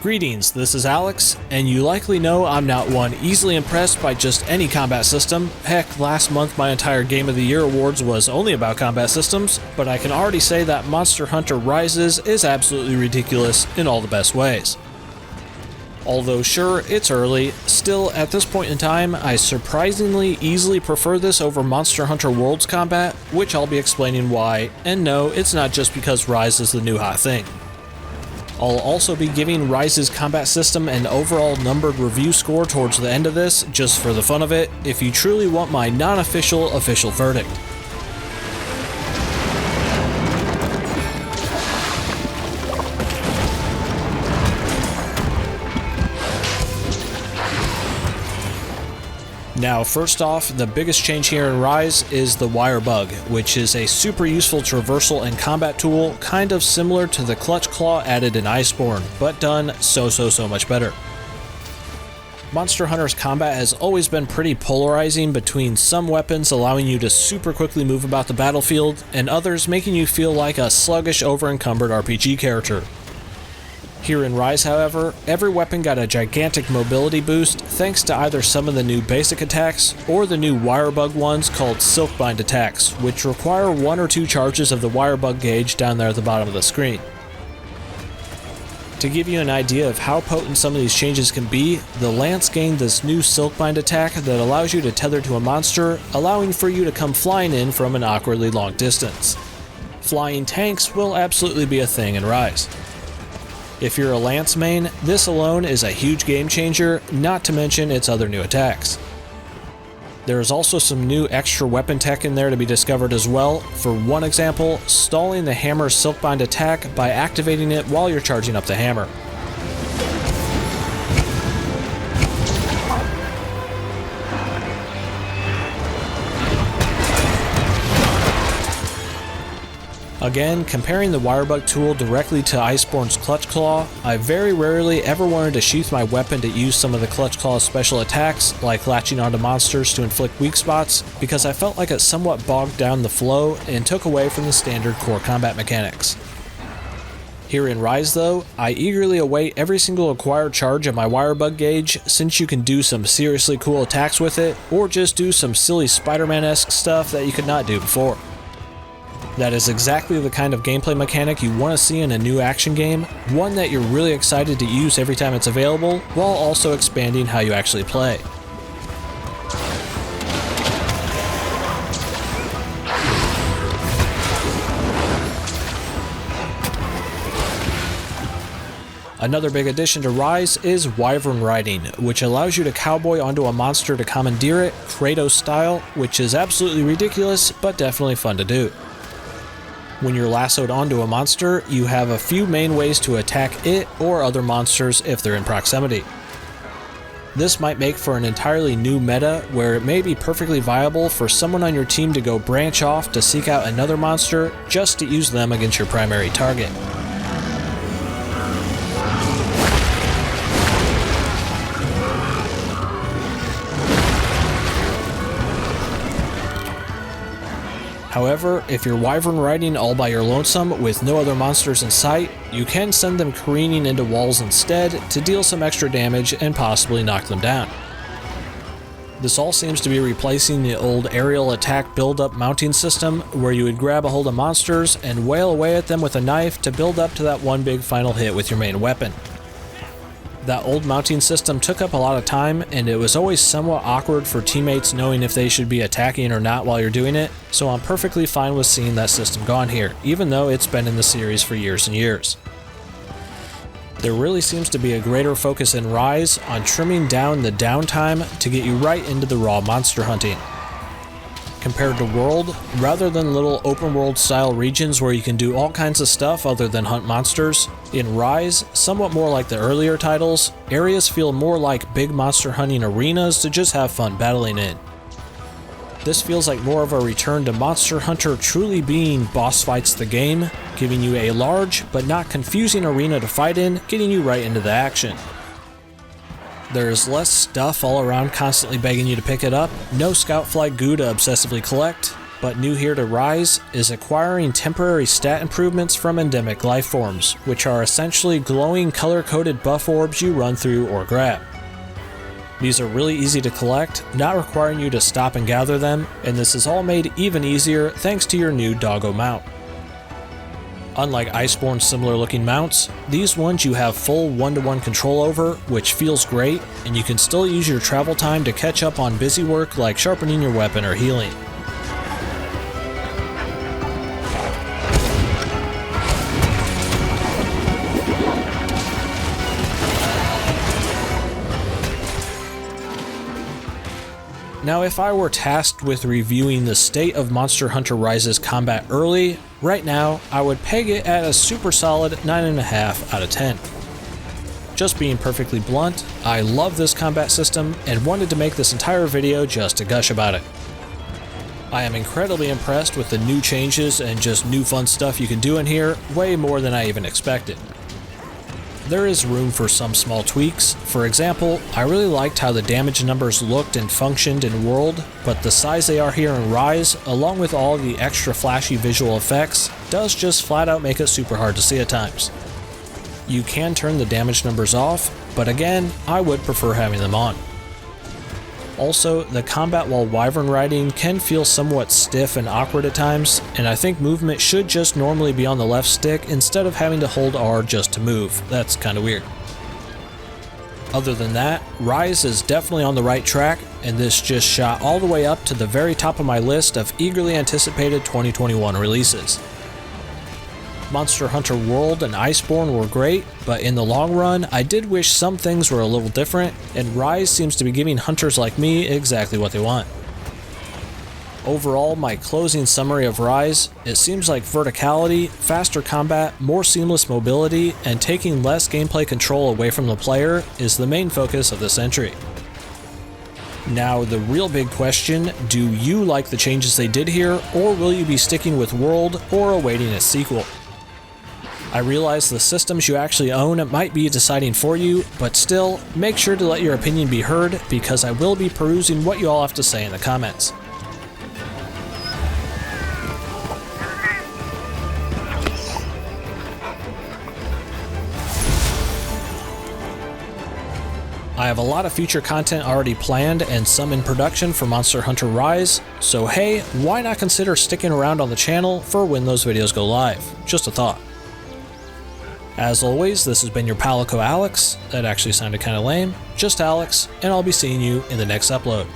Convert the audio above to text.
Greetings, this is Alex, and you likely know I'm not one easily impressed by just any combat system. Heck, last month my entire Game of the Year awards was only about combat systems, but I can already say that Monster Hunter Rises is absolutely ridiculous in all the best ways. Although sure, it's early, still at this point in time, I surprisingly easily prefer this over Monster Hunter World's combat, which I'll be explaining why, and no, it's not just because Rise is the new hot thing. I'll also be giving Rise's combat system an overall numbered review score towards the end of this, just for the fun of it, if you truly want my non-official official verdict. Now, first off, the biggest change here in Rise is the Wirebug, which is a super useful traversal and combat tool, kind of similar to the Clutch Claw added in Iceborne, but done so much better. Monster Hunter's combat has always been pretty polarizing between some weapons allowing you to super quickly move about the battlefield, and others making you feel like a sluggish, over-encumbered RPG character. Here in Rise, however, every weapon got a gigantic mobility boost thanks to either some of the new basic attacks or the new Wirebug ones called Silkbind attacks, which require 1 or 2 charges of the Wirebug gauge down there at the bottom of the screen. To give you an idea of how potent some of these changes can be, the Lance gained this new Silkbind attack that allows you to tether to a monster, allowing for you to come flying in from an awkwardly long distance. Flying tanks will absolutely be a thing in Rise. If you're a Lance main, this alone is a huge game changer, not to mention its other new attacks. There is also some new extra weapon tech in there to be discovered as well. For one example, stalling the hammer's Silkbind attack by activating it while you're charging up the hammer. Again, comparing the Wirebug tool directly to Iceborne's Clutch Claw, I very rarely ever wanted to sheath my weapon to use some of the Clutch Claw's special attacks, like latching onto monsters to inflict weak spots, because I felt like it somewhat bogged down the flow and took away from the standard core combat mechanics. Here in Rise though, I eagerly await every single acquired charge of my Wirebug gauge, since you can do some seriously cool attacks with it, or just do some silly Spider-Man-esque stuff that you could not do before. That is exactly the kind of gameplay mechanic you want to see in a new action game, one that you're really excited to use every time it's available, while also expanding how you actually play. Another big addition to Rise is Wyvern Riding, which allows you to cowboy onto a monster to commandeer it, Kratos style, which is absolutely ridiculous, but definitely fun to do. When you're lassoed onto a monster, you have a few main ways to attack it or other monsters if they're in proximity. This might make for an entirely new meta where it may be perfectly viable for someone on your team to go branch off to seek out another monster just to use them against your primary target. However, if you're Wyvern Riding all by your lonesome with no other monsters in sight, you can send them careening into walls instead to deal some extra damage and possibly knock them down. This all seems to be replacing the old aerial attack build-up mounting system where you would grab a hold of monsters and wail away at them with a knife to build up to that one big final hit with your main weapon. That old mounting system took up a lot of time, and it was always somewhat awkward for teammates knowing if they should be attacking or not while you're doing it, so I'm perfectly fine with seeing that system gone here, even though it's been in the series for years and years. There really seems to be a greater focus in Rise on trimming down the downtime to get you right into the raw monster hunting. Compared to World, rather than little open world style regions where you can do all kinds of stuff other than hunt monsters, in Rise, somewhat more like the earlier titles, areas feel more like big monster hunting arenas to just have fun battling in. This feels like more of a return to Monster Hunter truly being boss fights the game, giving you a large but not confusing arena to fight in, getting you right into the action. There's less stuff all around constantly begging you to pick it up, no scout flag goo to obsessively collect, But new here to Rise is acquiring temporary stat improvements from endemic life forms, which are essentially glowing color-coded buff orbs you run through or grab. These are really easy to collect, not requiring you to stop and gather them, and this is all made even easier thanks to your new doggo mount. Unlike Iceborne's similar looking mounts, these ones you have full one-to-one control over, which feels great, and you can still use your travel time to catch up on busy work like sharpening your weapon or healing. Now, if I were tasked with reviewing the state of Monster Hunter Rise's combat early, right now, I would peg it at a super solid 9.5 out of 10. Just being perfectly blunt, I love this combat system and wanted to make this entire video just to gush about it. I am incredibly impressed with the new changes and just new fun stuff you can do in here, way more than I even expected. There is room for some small tweaks. For example, I really liked how the damage numbers looked and functioned in World, but the size they are here in Rise, along with all the extra flashy visual effects, does just flat out make it super hard to see at times. You can turn the damage numbers off, but again, I would prefer having them on. Also, the combat while Wyvern Riding can feel somewhat stiff and awkward at times, and I think movement should just normally be on the left stick instead of having to hold R just to move. That's kinda weird. Other than that, Rise is definitely on the right track, and this just shot all the way up to the very top of my list of eagerly anticipated 2021 releases. Monster Hunter World and Iceborne were great, but in the long run, I did wish some things were a little different, and Rise seems to be giving hunters like me exactly what they want. Overall, my closing summary of Rise, it seems like verticality, faster combat, more seamless mobility, and taking less gameplay control away from the player is the main focus of this entry. Now, the real big question, do you like the changes they did here, or will you be sticking with World or awaiting its sequel? I realize the systems you actually own might be deciding for you, but still, make sure to let your opinion be heard, because I will be perusing what you all have to say in the comments. I have a lot of future content already planned and some in production for Monster Hunter Rise, so hey, why not consider sticking around on the channel for when those videos go live? Just a thought. As always, this has been your Palico Alex. That actually sounded kinda lame. Just Alex, and I'll be seeing you in the next upload.